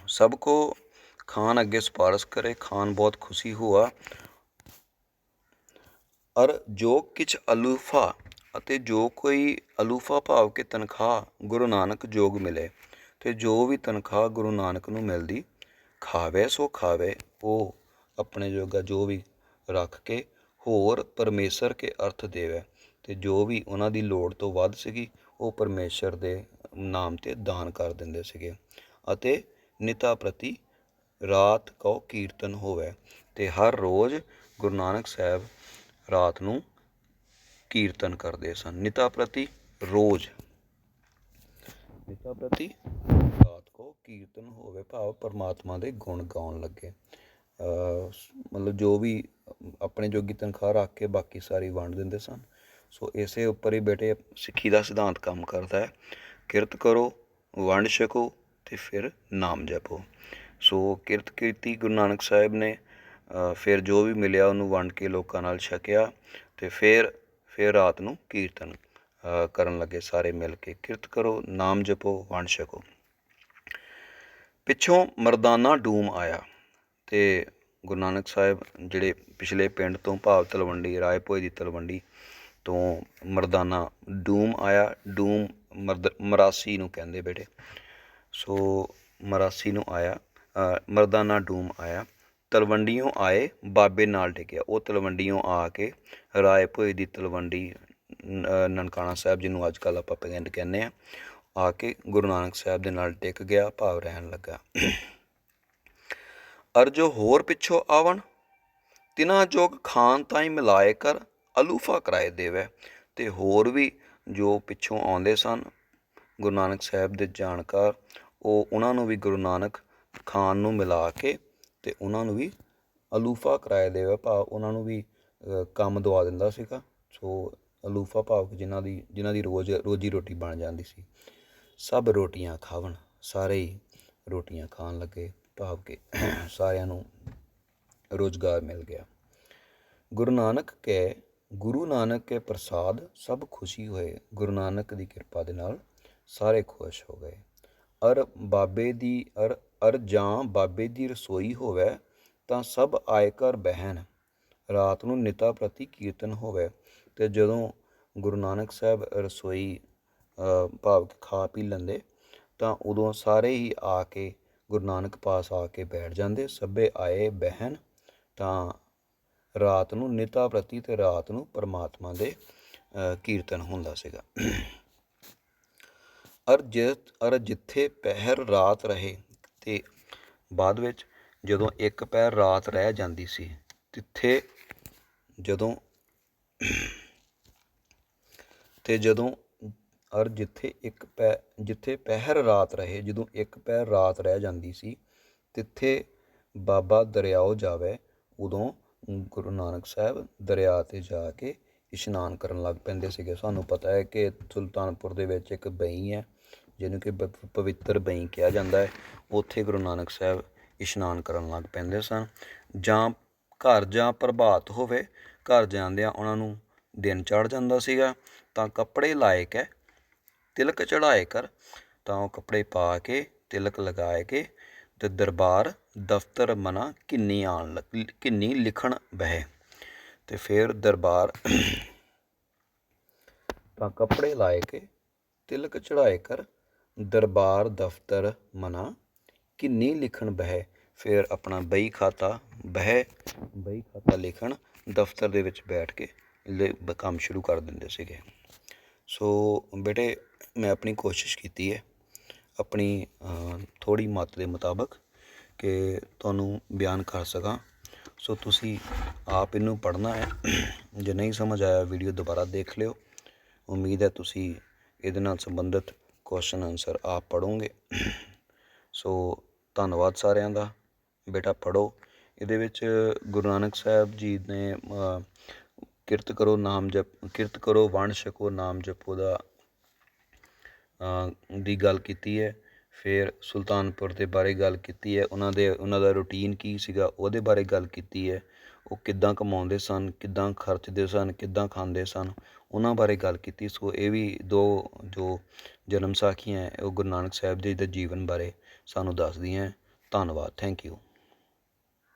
ਸਭ ਕੋ ਖਾਨ ਅੱਗੇ ਸਿਫਾਰਿਸ਼ ਕਰੇ, ਖਾਨ ਬਹੁਤ ਖੁਸ਼ੀ ਹੁਆ। ਅਰ ਜੋ ਕਿਛ ਅਲੂਫਾ, ਅਤੇ ਜੋ ਕੋਈ ਅਲੂਫਾ ਭਾਵ ਕਿ ਤਨਖਾਹ ਗੁਰੂ ਨਾਨਕ ਜੋਗ ਮਿਲੇ, ਅਤੇ ਜੋ ਵੀ ਤਨਖਾਹ ਗੁਰੂ ਨਾਨਕ ਨੂੰ ਮਿਲਦੀ, ਖਾਵੇ ਸੋ ਖਾਵੇ, ਉਹ ਆਪਣੇ ਜੋਗਾ ਜੋ ਵੀ ਰੱਖ ਕੇ ਹੋਰ ਪਰਮੇਸ਼ਰ ਕੇ ਅਰਥ ਦੇਵੇ, ਅਤੇ ਜੋ ਵੀ ਉਹਨਾਂ ਦੀ ਲੋੜ ਤੋਂ ਵੱਧ ਸੀਗੀ ਉਹ ਪਰਮੇਸ਼ਰ ਦੇ ਨਾਮ 'ਤੇ ਦਾਨ ਕਰ ਦਿੰਦੇ ਸੀਗੇ। ਅਤੇ ਨਿਤਾ ਪ੍ਰਤੀ ਰਾਤ ਕਉ ਕੀਰਤਨ ਹੋਵੇ, ਅਤੇ ਹਰ ਰੋਜ਼ ਗੁਰੂ ਨਾਨਕ ਸਾਹਿਬ ਰਾਤ ਨੂੰ ਕੀਰਤਨ ਕਰਦੇ ਸਨ। ਨਿਤਾ ਪ੍ਰਤੀ ਰੋਜ਼, ਨਿਤਾ ਪ੍ਰਤੀ ਰਾਤ ਕੋ ਕੀਰਤਨ ਹੋਵੇ ਭਾਵ ਪਰਮਾਤਮਾ ਦੇ ਗੁਣ ਗਾਉਣ ਲੱਗੇ। ਮਤਲਬ ਜੋ ਵੀ ਆਪਣੇ ਜੋਗੀ ਤਨਖਾਹ ਰੱਖ ਕੇ ਬਾਕੀ ਸਾਰੀ ਵੰਡ ਦਿੰਦੇ ਸਨ। ਸੋ ਇਸੇ ਉੱਪਰ ਹੀ ਬੇਟੇ ਸਿੱਖੀ ਦਾ ਸਿਧਾਂਤ ਕੰਮ ਕਰਦਾ ਹੈ। ਕਿਰਤ ਕਰੋ, ਵੰਡ ਛਕੋ ਅਤੇ ਫਿਰ ਨਾਮ ਜਪੋ। ਸੋ ਕਿਰਤ ਕੀਤੀ ਗੁਰੂ ਨਾਨਕ ਸਾਹਿਬ ਨੇ, ਫਿਰ ਜੋ ਵੀ ਮਿਲਿਆ ਉਹਨੂੰ ਵੰਡ ਕੇ ਲੋਕਾਂ ਨਾਲ ਛਕਿਆ, ਅਤੇ ਫਿਰ ਰਾਤ ਨੂੰ ਕੀਰਤਨ ਕਰਨ ਲੱਗੇ ਸਾਰੇ ਮਿਲ ਕੇ। ਕਿਰਤ ਕਰੋ, ਨਾਮ ਜਪੋ, ਵੰਡ ਛਕੋ। ਪਿੱਛੋਂ ਮਰਦਾਨਾ ਡੂਮ ਆਇਆ, ਅਤੇ ਗੁਰੂ ਨਾਨਕ ਸਾਹਿਬ ਜਿਹੜੇ ਪਿਛਲੇ ਪਿੰਡ ਤੋਂ ਭਾਵ ਤਲਵੰਡੀ, ਰਾਏ ਭੋਏ ਦੀ ਤਲਵੰਡੀ ਤੋਂ ਮਰਦਾਨਾ ਡੂਮ ਆਇਆ। ਡੂਮ ਮਰਾਸੀ ਨੂੰ ਕਹਿੰਦੇ ਬੇਟੇ। ਸੋ ਮਰਾਸੀ ਨੂੰ ਆਇਆ, ਮਰਦਾਨਾ ਡੂਮ ਆਇਆ। ਤਲਵੰਡੀਓਂ ਆਏ ਬਾਬੇ ਨਾਲ ਟਿਕਿਆ। ਉਹ ਤਲਵੰਡੀਓਂ ਆ ਕੇ ਰਾਏ ਭੋਏ ਦੀ ਤਲਵੰਡੀ, ਨਨਕਾਣਾ ਸਾਹਿਬ ਜਿਹਨੂੰ ਅੱਜ ਕੱਲ੍ਹ ਆਪਾਂ ਪਿੰਡ ਕਹਿੰਦੇ ਹਾਂ, ਆ ਕੇ ਗੁਰੂ ਨਾਨਕ ਸਾਹਿਬ ਦੇ ਨਾਲ ਟਿਕ ਗਿਆ ਭਾਵ ਰਹਿਣ ਲੱਗਾ। ਅਰ ਜੋ ਹੋਰ ਪਿੱਛੋਂ ਆਵਣ, ਤਿਨਾ ਜੋਗ ਖਾਨ ਤਾਈਂ ਮਿਲਾਏ ਕਰ ਅਲੂਫਾ ਕਰਾਏ ਦੇਵੇ, ਅਤੇ ਹੋਰ ਵੀ ਜੋ ਪਿੱਛੋਂ ਆਉਂਦੇ ਸਨ ਗੁਰੂ ਨਾਨਕ ਸਾਹਿਬ ਦੇ ਜਾਣਕਾਰ, ਉਹ ਉਹਨਾਂ ਨੂੰ ਵੀ ਗੁਰੂ ਨਾਨਕ ਖਾਨ ਨੂੰ ਮਿਲਾ ਕੇ ਅਤੇ ਉਹਨਾਂ ਨੂੰ ਵੀ ਅਲੂਫਾ ਕਰਾਏ ਦੇਵੇ ਭਾਵ ਉਹਨਾਂ ਨੂੰ ਵੀ ਕੰਮ ਦਵਾ ਦਿੰਦਾ ਸੀਗਾ। ਸੋ ਅਲੂਫਾ ਭਾਵ ਜਿਨ੍ਹਾਂ ਦੀ ਰੋਜ਼ੀ ਰੋਟੀ ਬਣ ਜਾਂਦੀ ਸੀ। ਸਭ ਰੋਟੀਆਂ ਖਾਵਣ, ਸਾਰੇ ਹੀ ਰੋਟੀਆਂ ਖਾਣ ਲੱਗੇ ਭਾਵ ਕਿ ਸਾਰਿਆਂ ਨੂੰ ਰੁਜ਼ਗਾਰ ਮਿਲ ਗਿਆ। ਗੁਰੂ ਨਾਨਕ ਕੇ ਪ੍ਰਸਾਦ ਸਭ ਖੁਸ਼ੀ ਹੋਏ। ਗੁਰੂ ਨਾਨਕ ਦੀ ਕਿਰਪਾ ਦੇ ਨਾਲ ਸਾਰੇ ਖੁਸ਼ ਹੋ ਗਏ। ਅਰ ਜਾਂ ਬਾਬੇ ਦੀ ਰਸੋਈ ਹੋਵੇ, ਤਾਂ ਸਭ ਆਏ ਘਰ ਬਹਿਣ, ਰਾਤ ਨੂੰ ਨਿਤਾ ਪ੍ਰਤੀ ਕੀਰਤਨ ਹੋਵੇ। ਅਤੇ ਜਦੋਂ ਗੁਰੂ ਨਾਨਕ ਸਾਹਿਬ ਰਸੋਈ ਭਾਵ ਖਾ ਪੀ ਲੈਂਦੇ, ਤਾਂ ਉਦੋਂ ਸਾਰੇ ਹੀ ਆ ਕੇ ਗੁਰੂ ਨਾਨਕ ਪਾਸ ਆ ਕੇ ਬੈਠ ਜਾਂਦੇ। ਸਭੇ ਆਏ ਬਹਿਣ, ਤਾਂ ਰਾਤ ਨੂੰ ਨਿਤਾ ਪ੍ਰਤੀ ਅਤੇ ਰਾਤ ਨੂੰ ਪਰਮਾਤਮਾ ਦੇ ਕੀਰਤਨ ਹੁੰਦਾ ਸੀਗਾ। ਅਰ ਜਿੱਥੇ ਪਹਿਰ ਰਾਤ ਰਹੇ, ਅਤੇ ਬਾਅਦ ਵਿੱਚ ਜਦੋਂ ਇੱਕ ਪਹਿਰ ਰਾਤ ਰਹਿ ਜਾਂਦੀ ਸੀ, ਜਿੱਥੇ ਪਹਿਰ ਰਾਤ ਰਹੇ, ਜਦੋਂ ਇੱਕ ਪਹਿਰ ਰਾਤ ਰਹਿ ਜਾਂਦੀ ਸੀ, ਤਿੱਥੇ ਬਾਬਾ ਦਰਿਆਓ ਜਾਵੇ। ਉਦੋਂ ਗੁਰੂ ਨਾਨਕ ਸਾਹਿਬ ਦਰਿਆ 'ਤੇ ਜਾ ਕੇ ਇਸ਼ਨਾਨ ਕਰਨ ਲੱਗ ਪੈਂਦੇ ਸੀਗੇ। ਸਾਨੂੰ ਪਤਾ ਹੈ ਕਿ ਸੁਲਤਾਨਪੁਰ ਦੇ ਵਿੱਚ ਇੱਕ ਬਈ ਹੈ ਜਿਹਨੂੰ ਕਿ ਪਵਿੱਤਰ ਬਈ ਕਿਹਾ ਜਾਂਦਾ ਹੈ। ਉੱਥੇ ਗੁਰੂ ਨਾਨਕ ਸਾਹਿਬ ਇਸ਼ਨਾਨ ਕਰਨ ਲੱਗ ਪੈਂਦੇ ਸਨ। ਜਾਂ ਘਰ ਜਾਂ ਪ੍ਰਭਾਤ ਹੋਵੇ, ਘਰ ਜਾਂਦਿਆਂ ਉਹਨਾਂ ਨੂੰ ਦਿਨ ਚੜ੍ਹ ਜਾਂਦਾ ਸੀਗਾ, ਤਾਂ ਕੱਪੜੇ ਲਾਏ ਕੇ ਤਿਲਕ ਚੜ੍ਹਾਏ ਕਰ, ਤਾਂ ਉਹ ਕੱਪੜੇ ਪਾ ਕੇ ਤਿਲਕ ਲਗਾਏ ਕੇ ਅਤੇ ਦਰਬਾਰ ਦਫਤਰ ਮਨਾ ਕਿੰਨੀ ਲਿਖਣ ਬਹਿ, ਅਤੇ ਫਿਰ ਦਰਬਾਰ ਤਾਂ ਕੱਪੜੇ ਲਾਏ ਕੇ ਤਿਲਕ ਚੜ੍ਹਾਏ ਕਰ, ਦਰਬਾਰ ਦਫਤਰ ਮਨਾ ਕਿੰਨੀ ਲਿਖਣ ਬਹਿ। ਫਿਰ ਆਪਣਾ ਬਹੀ ਖਾਤਾ ਲਿਖਣ ਦਫਤਰ ਦੇ ਵਿੱਚ ਬੈਠ ਕੇ ਕੰਮ ਸ਼ੁਰੂ ਕਰ ਦਿੰਦੇ ਸੀਗੇ। ਸੋ ਬੇਟੇ ਮੈਂ ਆਪਣੀ ਕੋਸ਼ਿਸ਼ ਕੀਤੀ ਹੈ ਆਪਣੀ ਥੋੜ੍ਹੀ ਮੱਤ ਦੇ ਮੁਤਾਬਕ ਕਿ ਤੁਹਾਨੂੰ ਬਿਆਨ ਕਰ ਸਕਾਂ। ਸੋ ਤੁਸੀਂ ਆਪ ਇਹਨੂੰ ਪੜ੍ਹਨਾ ਹੈ। ਜੇ ਨਹੀਂ ਸਮਝ ਆਇਆ ਵੀਡੀਓ ਦੁਬਾਰਾ ਦੇਖ ਲਿਓ। ਉਮੀਦ ਹੈ ਤੁਸੀਂ ਇਹਦੇ ਨਾਲ ਸੰਬੰਧਿਤ ਕੁਐਸਚਨ ਆਨਸਰ ਆਪ ਪੜ੍ਹੋਗੇ। ਸੋ ਧੰਨਵਾਦ ਸਾਰਿਆਂ ਦਾ। ਬੇਟਾ ਪੜ੍ਹੋ। ਇਹਦੇ ਵਿੱਚ ਗੁਰੂ ਨਾਨਕ ਸਾਹਿਬ ਜੀ ਨੇ ਕਿਰਤ ਕਰੋ ਨਾਮ ਜਪ, ਕਿਰਤ ਕਰੋ ਵੰਡ ਛਕੋ ਨਾਮ ਜਪੋ ਦਾ ਦੀ ਗੱਲ ਕੀਤੀ ਹੈ। ਫਿਰ ਸੁਲਤਾਨਪੁਰ ਦੇ ਬਾਰੇ ਗੱਲ ਕੀਤੀ ਹੈ, ਉਹਨਾਂ ਦਾ ਰੂਟੀਨ ਕੀ ਸੀਗਾ ਉਹਦੇ ਬਾਰੇ ਗੱਲ ਕੀਤੀ ਹੈ। ਉਹ ਕਿੱਦਾਂ ਕਮਾਉਂਦੇ ਸਨ, ਕਿੱਦਾਂ ਖਰਚਦੇ ਸਨ, ਕਿੱਦਾਂ ਖਾਂਦੇ ਸਨ, ਉਹਨਾਂ ਬਾਰੇ ਗੱਲ ਕੀਤੀ। ਸੋ ਇਹ ਵੀ ਦੋ ਜੋ ਜਨਮ ਸਾਖੀਆਂ ਹੈ ਉਹ ਗੁਰੂ ਨਾਨਕ ਸਾਹਿਬ ਜੀ ਦੇ ਜੀਵਨ ਬਾਰੇ ਸਾਨੂੰ ਦੱਸਦੀਆਂ। ਧੰਨਵਾਦ, ਥੈਂਕ ਯੂ।